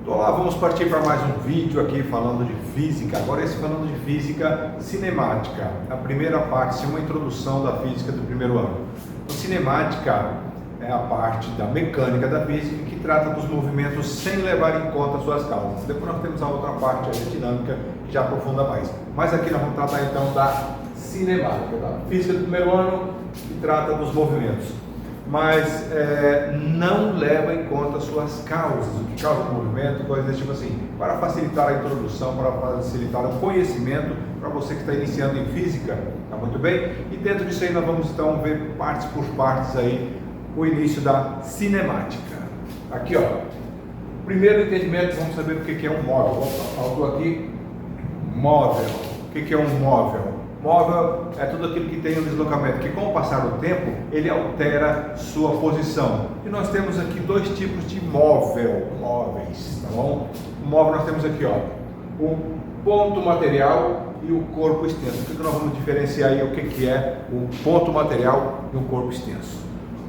Olá, vamos partir para mais um vídeo aqui falando de física. Agora esse falando de física cinemática. A primeira parte é uma introdução da física do primeiro ano. A cinemática é a parte da mecânica da física que trata dos movimentos sem levar em conta suas causas. Depois nós temos a outra parte, a dinâmica, que já aprofunda mais. Mas aqui nós vamos tratar então da cinemática, da física do primeiro ano, que trata dos movimentos. Mas não leva em conta suas causas, o que causa o movimento, coisas desse tipo assim, para facilitar a introdução, para facilitar o conhecimento para você que está iniciando em física, tá muito bem? E dentro disso aí nós vamos então ver partes por partes aí o início da cinemática. Aqui ó, primeiro entendimento, vamos saber o que é um móvel. Faltou aqui, móvel. O que é um móvel? Móvel é tudo aquilo que tem um deslocamento, que com o passar do tempo, ele altera sua posição. E nós temos aqui dois tipos de móveis, tá bom? O móvel nós temos aqui, ó, o ponto material e o corpo extenso. O que nós vamos diferenciar aí, o que é o ponto material e o corpo extenso?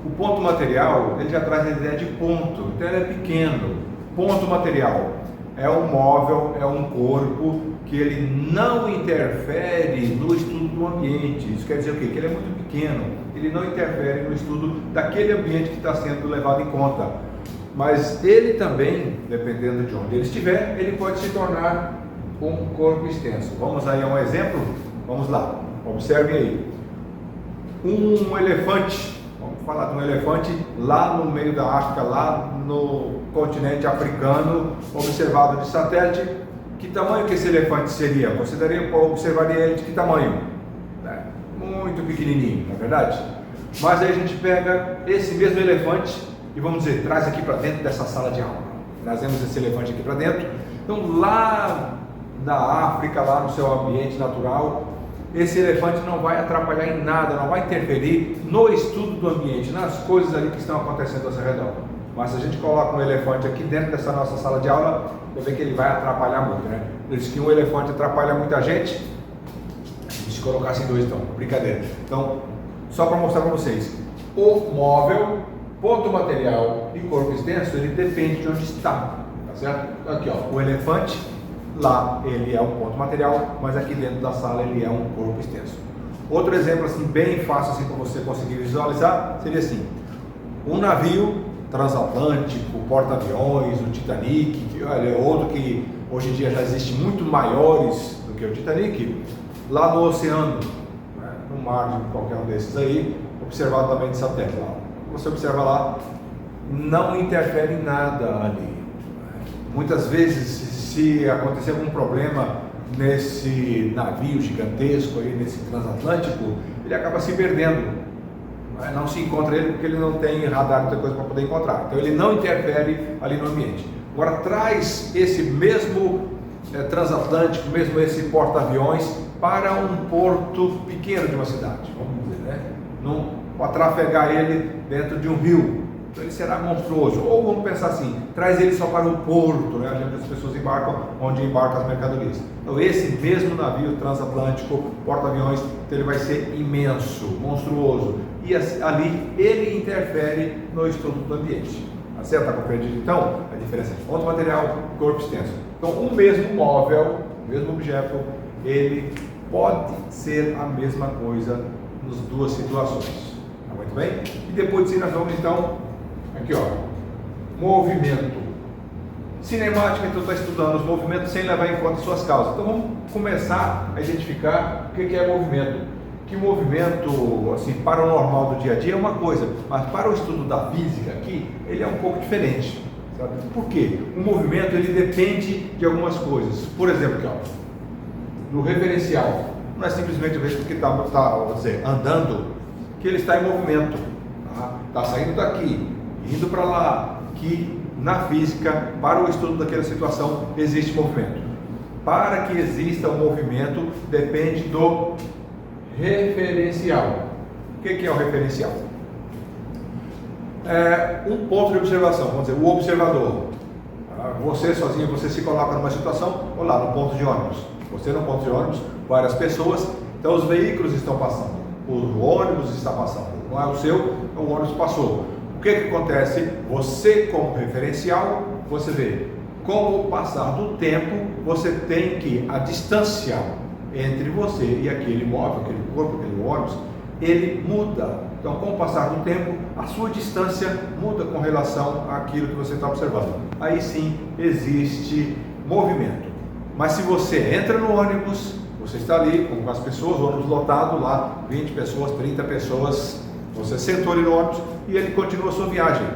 O ponto material, ele já traz a ideia de ponto, então ele é pequeno. Ponto material é um móvel, é um corpo que ele não interfere no estudo do ambiente. Isso quer dizer o quê? Que ele é muito pequeno, ele não interfere no estudo daquele ambiente que está sendo levado em conta. Mas ele também, dependendo de onde ele estiver, ele pode se tornar um corpo extenso. Vamos aí a um exemplo? Vamos lá, observe aí. Um elefante, vamos falar de um elefante lá no meio da África, lá no continente africano, observado de satélite. Que tamanho que esse elefante seria? Você observaria ele de que tamanho? Muito pequenininho, não é verdade? Mas aí a gente pega esse mesmo elefante e vamos dizer, traz aqui para dentro dessa sala de aula. Trazemos esse elefante aqui para dentro. Então lá na África, lá no seu ambiente natural, esse elefante não vai atrapalhar em nada, não vai interferir no estudo do ambiente, nas coisas ali que estão acontecendo ao seu redor. Mas se a gente coloca um elefante aqui dentro dessa nossa sala de aula, você vê que ele vai atrapalhar muito, né? Diz que um elefante atrapalha muita gente. Se colocasse dois, então, brincadeira. Então, só para mostrar para vocês, o móvel, ponto material e corpo extenso, ele depende de onde está, tá certo? Aqui, ó, o elefante, lá ele é um ponto material, mas aqui dentro da sala ele é um corpo extenso. Outro exemplo assim, bem fácil assim para você conseguir visualizar, seria assim, um navio transatlântico, porta-aviões, o Titanic, que olha, é outro que hoje em dia já existe muito maiores do que o Titanic, lá no oceano, né, no mar de qualquer um desses aí, observado também de satélite lá. Você observa lá, não interfere em nada ali. Muitas vezes, se acontecer algum problema nesse navio gigantesco aí, nesse transatlântico, ele acaba se perdendo. Não se encontra ele porque ele não tem radar, muita coisa para poder encontrar. Então ele não interfere ali no ambiente. Agora traz esse mesmo transatlântico, mesmo esse porta-aviões para um porto pequeno de uma cidade, vamos dizer, né? Para trafegar ele dentro de um rio. Então ele será monstruoso. Ou vamos pensar assim, traz ele só para o porto, né? Onde as pessoas embarcam, onde embarcam as mercadorias. Então esse mesmo navio transatlântico, porta-aviões, então ele vai ser imenso, monstruoso. E ali ele interfere no estudo do ambiente. Tá certo? Está compreendido então a diferença de ponto material e corpo extenso. Então o mesmo móvel, o mesmo objeto, ele pode ser a mesma coisa nas duas situações. Tá muito bem? E depois disso nós vamos então, aqui ó, movimento. Cinemática, então está estudando os movimentos sem levar em conta suas causas. Então vamos começar a identificar o que é movimento. Que movimento, assim, para o normal do dia a dia é uma coisa, mas para o estudo da física aqui, ele é um pouco diferente, sabe? Por quê? O movimento, ele depende de algumas coisas. Por exemplo, aqui, ó, no referencial, não é simplesmente porque está andando, que ele está em movimento, está saindo daqui, indo para lá, que na física, para o estudo daquela situação, existe movimento. Para que exista um movimento, depende do referencial. O que é o referencial? É um ponto de observação, vamos dizer, o observador. Você sozinho, você se coloca numa situação, ou lá no ponto de ônibus. Você no ponto de ônibus, várias pessoas, então os veículos estão passando, o ônibus está passando, não é o seu, o ônibus passou. O que acontece? Você, como referencial, você vê, com o passar do tempo, você tem que a distância entre você e aquele móvel, aquele corpo, aquele ônibus, ele muda. Então, com o passar do tempo, a sua distância muda com relação àquilo que você está observando. Aí sim existe movimento. Mas se você entra no ônibus, você está ali com as pessoas, o ônibus lotado lá, 20 pessoas, 30 pessoas, você sentou ali no ônibus e ele continua a sua viagem.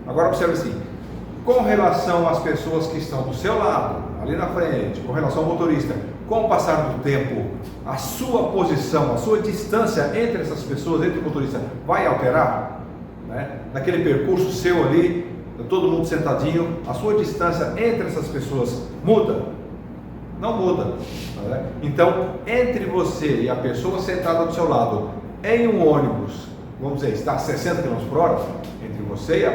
Agora observe assim, com relação às pessoas que estão do seu lado, ali na frente, com relação ao motorista, com o passar do tempo, a sua posição, a sua distância entre essas pessoas, entre o motorista, vai alterar? Né? Naquele percurso seu ali, todo mundo sentadinho, a sua distância entre essas pessoas muda? Não muda. Né? Então, entre você e a pessoa sentada do seu lado, em um ônibus, vamos dizer, está a 60 km por hora, entre você e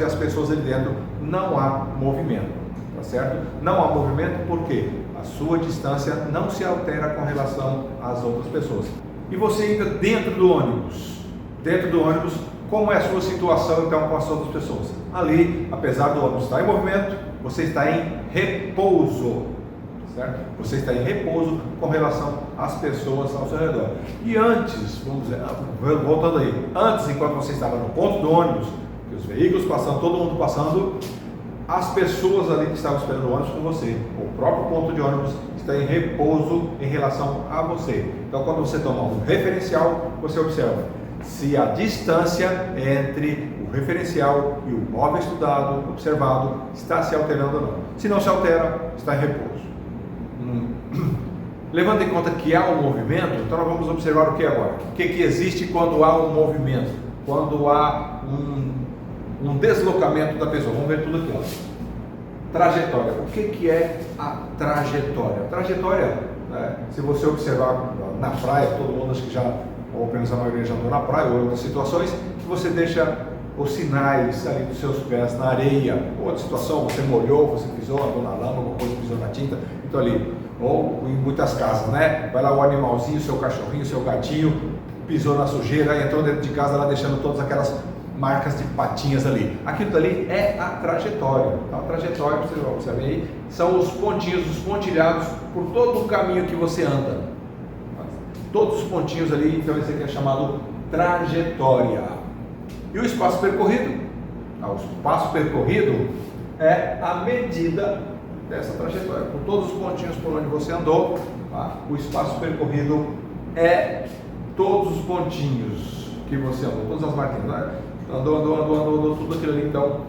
as pessoas ali dentro, não há movimento, tá certo? Não há movimento porque a sua distância não se altera com relação às outras pessoas. E você ainda dentro do ônibus, como é a sua situação então com as outras pessoas? Ali, apesar do ônibus estar em movimento, você está em repouso, certo? Você está em repouso com relação às pessoas ao seu redor. E antes, vamos dizer, voltando aí, antes, enquanto você estava no ponto do ônibus, que os veículos passando, todo mundo passando, as pessoas ali que estavam esperando o ônibus com você, o próprio ponto de ônibus está em repouso em relação a você. Então, quando você toma um referencial, você observa se a distância entre o referencial e o móvel estudado, observado, está se alterando ou não. Se não se altera, está em repouso. Levando em conta que há um movimento, então nós vamos observar o que agora? O que existe quando há um movimento? Quando há um deslocamento da pessoa. Vamos ver tudo aqui, ó. Trajetória. O que é a trajetória? A trajetória, né, se você observar na praia, todo mundo acho que já, ou pelo menos a maioria já andou na praia, ou em outras situações, que você deixa os sinais ali dos seus pés na areia. Outra situação, você molhou, você pisou, andou na lama, alguma coisa, pisou na tinta, então ali. Ou em muitas casas, né? Vai lá o animalzinho, seu cachorrinho, seu gatinho, pisou na sujeira, entrou dentro de casa lá deixando todas aquelas marcas de patinhas ali. Aquilo dali é a trajetória. Então, a trajetória, vocês vão observar aí, são os pontinhos, os pontilhados por todo o caminho que você anda. Todos os pontinhos ali, então esse aqui é chamado trajetória. E o espaço percorrido? O espaço percorrido é a medida dessa trajetória. Com todos os pontinhos por onde você andou, tá? O espaço percorrido é todos os pontinhos que você andou, todas as marquinhas, né? Andou, tudo aquilo ali. Então,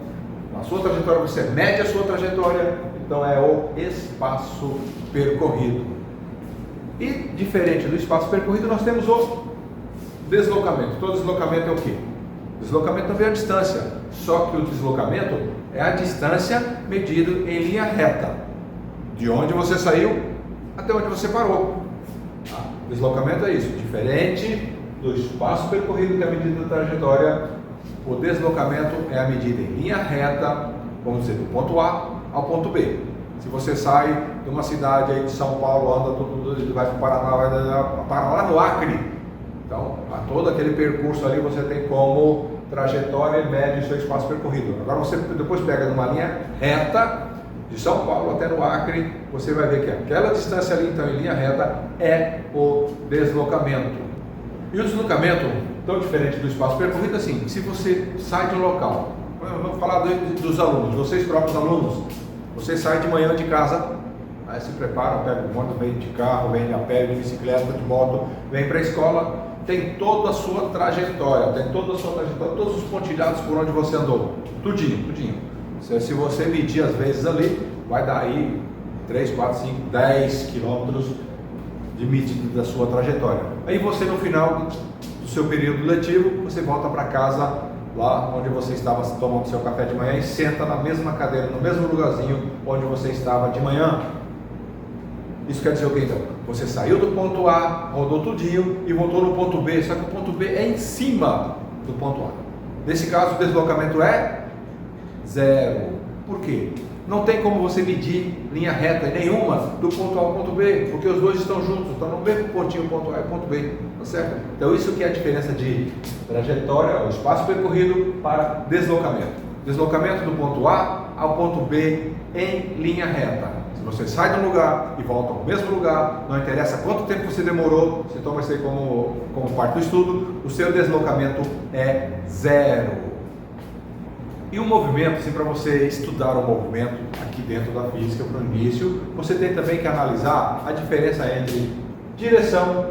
na sua trajetória, você mede a sua trajetória, então é o espaço percorrido. E, diferente do espaço percorrido, nós temos o deslocamento. Todo deslocamento é o quê? Deslocamento também é a distância, só que o deslocamento é a distância medida em linha reta, de onde você saiu até onde você parou. Deslocamento é isso, diferente do espaço percorrido, que é a medida da trajetória. O deslocamento é a medida em linha reta, vamos dizer, do ponto A ao ponto B. Se você sai de uma cidade aí de São Paulo, anda tudo, vai para o Paraná, vai parar lá no Acre. Então, a todo aquele percurso ali você tem como trajetória e mede o seu espaço percorrido. Agora você depois pega numa linha reta, de São Paulo até no Acre, você vai ver que aquela distância ali, então, em linha reta, é o deslocamento. E o deslocamento, tão diferente do espaço percorrido, assim, se você sai de um local, vamos falar dos alunos, vocês próprios alunos, você sai de manhã de casa, aí se prepara, pega o ônibus, vem de carro, vem a pé, de bicicleta, de moto, vem para a escola, tem toda a sua trajetória, todos os pontilhados por onde você andou, tudinho. Se você medir às vezes ali, vai dar aí 3, 4, 5, 10 quilômetros de medida da sua trajetória. Aí você, no final do seu período letivo, você volta para casa, lá onde você estava tomando seu café de manhã, e senta na mesma cadeira, no mesmo lugarzinho onde você estava de manhã. Isso quer dizer o que então? Você saiu do ponto A, rodou tudinho e voltou no ponto B, só que o ponto B é em cima do ponto A. Nesse caso, o deslocamento é 0. Por quê? Não tem como você medir linha reta nenhuma do ponto A ao ponto B, porque os dois estão juntos, estão no mesmo pontinho, ponto A e ponto B. tá certo? Então isso que é a diferença de trajetória, o espaço percorrido, para deslocamento. Deslocamento do ponto A ao ponto B em linha reta. Se você sai de um lugar e volta ao mesmo lugar, não interessa quanto tempo você demorou, você toma isso aí como parte do estudo, o seu deslocamento é zero. E o movimento, assim, para você estudar o movimento aqui dentro da física para o início, você tem também que analisar a diferença entre direção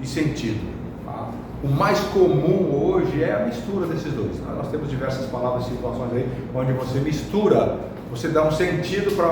e sentido. Tá? O mais comum hoje é a mistura desses dois. Nós temos diversas palavras e situações aí onde você mistura, você dá um sentido para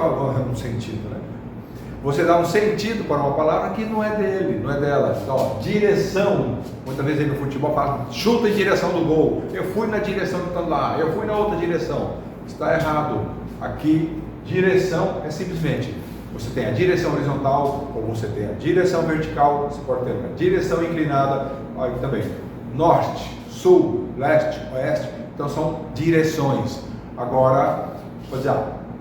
Você dá um sentido para uma palavra que não é dele, não é dela. Então, ó, direção. Muitas vezes aí no futebol fala chuta em direção do gol. Eu fui na direção do tanto lá, eu fui na outra direção. Está errado. Aqui, direção é simplesmente você tem a direção horizontal ou você tem a direção vertical. Você pode ter uma direção inclinada. Olha aqui também. Norte, sul, leste, oeste. Então são direções. Agora, vou dizer,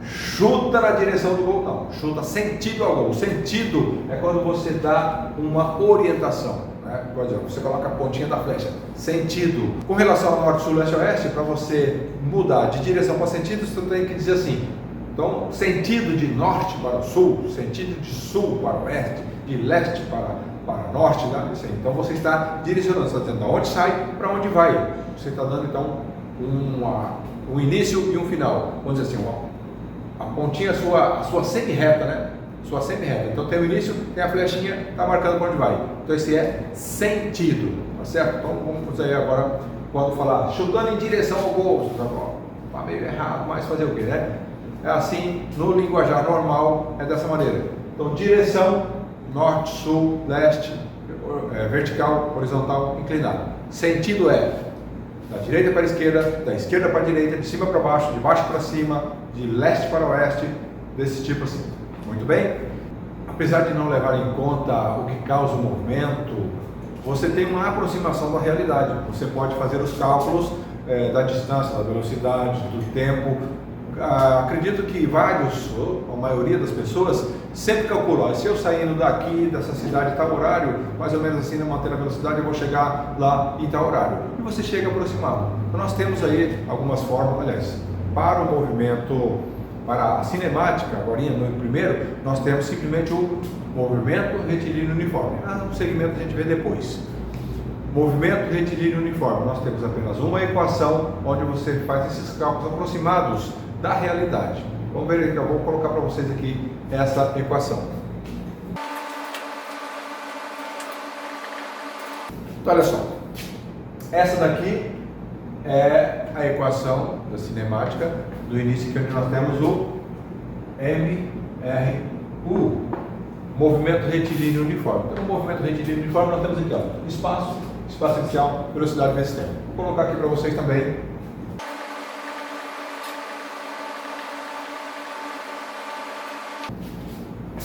chuta na direção do gol, não, chuta sentido ao gol. Sentido é quando você dá uma orientação, né? Por exemplo, você coloca a pontinha da flecha, sentido. Com relação ao norte, sul, leste, oeste, para você mudar de direção para sentido, você tem que dizer assim. Então, sentido de norte para o sul, sentido de sul para o oeste, de leste para norte, né? Então você está direcionando, você está dizendo de onde sai para onde vai. Você está dando então um início e um final. Vamos dizer assim, a pontinha, a sua semi-reta, né? Sua semi-reta. Então tem o início, tem a flechinha, está marcando para onde vai. Então esse é sentido, tá certo? Então vamos aí agora, quando falar chutando em direção ao gol, está meio errado, mas fazer o quê, né? É assim, no linguajar normal, é dessa maneira. Então direção, norte, sul, leste, vertical, horizontal, inclinado. Sentido é da direita para a esquerda, da esquerda para a direita, de cima para baixo, de baixo para cima, de leste para oeste, desse tipo assim. Muito bem? Apesar de não levar em conta o que causa o movimento, você tem uma aproximação da realidade. Você pode fazer os cálculos da distância, da velocidade, do tempo. Acredito que vários, ou a maioria das pessoas, sempre calculam, se eu saindo daqui, dessa cidade, tal horário, mais ou menos assim, mantendo a velocidade, eu vou chegar lá em tal horário. E você chega aproximado. Então nós temos aí algumas formas, aliás, para o movimento, para a cinemática, agora no primeiro, nós temos simplesmente o movimento retilíneo uniforme. No segmento a gente vê depois. Movimento retilíneo uniforme, nós temos apenas uma equação onde você faz esses cálculos aproximados da realidade. Vamos ver aqui, eu vou colocar para vocês aqui essa equação. Então, olha só, essa daqui é a equação da cinemática do início, que nós temos o MRU, movimento retilíneo uniforme. Então, o movimento retilíneo uniforme nós temos aqui, ó, espaço inicial, velocidade vezes tempo. Vou colocar aqui para vocês também.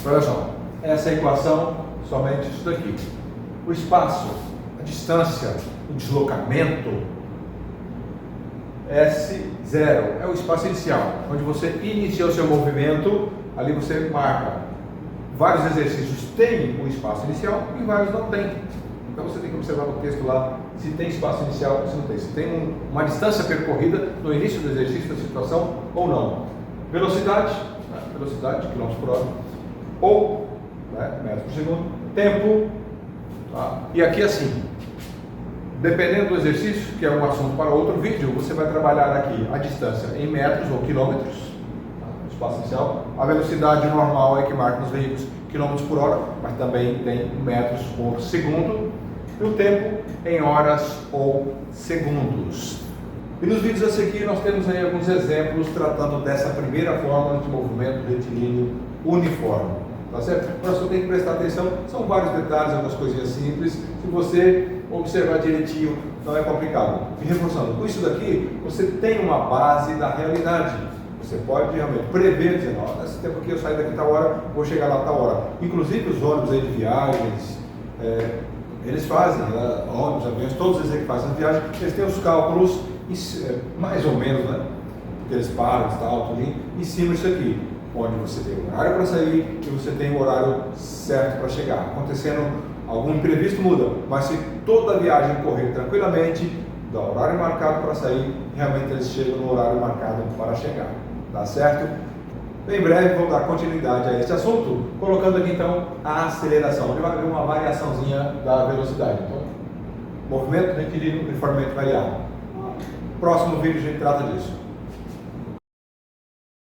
Olha só, essa equação, somente isso daqui. O espaço, a distância, o deslocamento, S0 é o espaço inicial, onde você inicia o seu movimento, ali você marca. Vários exercícios têm o espaço inicial e vários não têm. Então você tem que observar no texto lá se tem espaço inicial ou se não tem. Se tem uma distância percorrida no início do exercício, da situação ou não. Velocidade, quilômetros por hora, ou metros por segundo. Tempo, tá? E aqui assim, dependendo do exercício, que é um assunto para outro vídeo, você vai trabalhar aqui a distância em metros ou quilômetros, tá? Espaço inicial. A velocidade normal é que marca nos veículos quilômetros por hora, mas também tem metros por segundo. E o tempo em horas ou segundos. E nos vídeos a seguir nós temos aí alguns exemplos tratando dessa primeira forma de movimento retilíneo uniforme. Tá certo? Mas você tem que prestar atenção, são vários detalhes, algumas coisinhas simples. Se você observar direitinho, não é complicado. E reforçando, com isso daqui, você tem uma base da realidade. Você pode realmente prever, dizendo, nesse tempo aqui eu saio daqui tal hora, vou chegar lá tal hora. Inclusive os ônibus aí de viagens, eles fazem, ônibus, aviões, todos eles que fazem viagem, eles têm os cálculos, mais ou menos, né? Porque eles param, tal, tudo em cima disso aqui, onde você tem o horário para sair e você tem o horário certo para chegar. Acontecendo algum imprevisto muda, mas se toda a viagem correr tranquilamente, do horário marcado para sair, realmente eles chegam no horário marcado para chegar, tá certo? Em breve vou dar continuidade a este assunto, colocando aqui então a aceleração, onde vai haver uma variaçãozinha da velocidade. Então, movimento, retilíneo, uniformemente variável. Próximo vídeo a gente trata disso.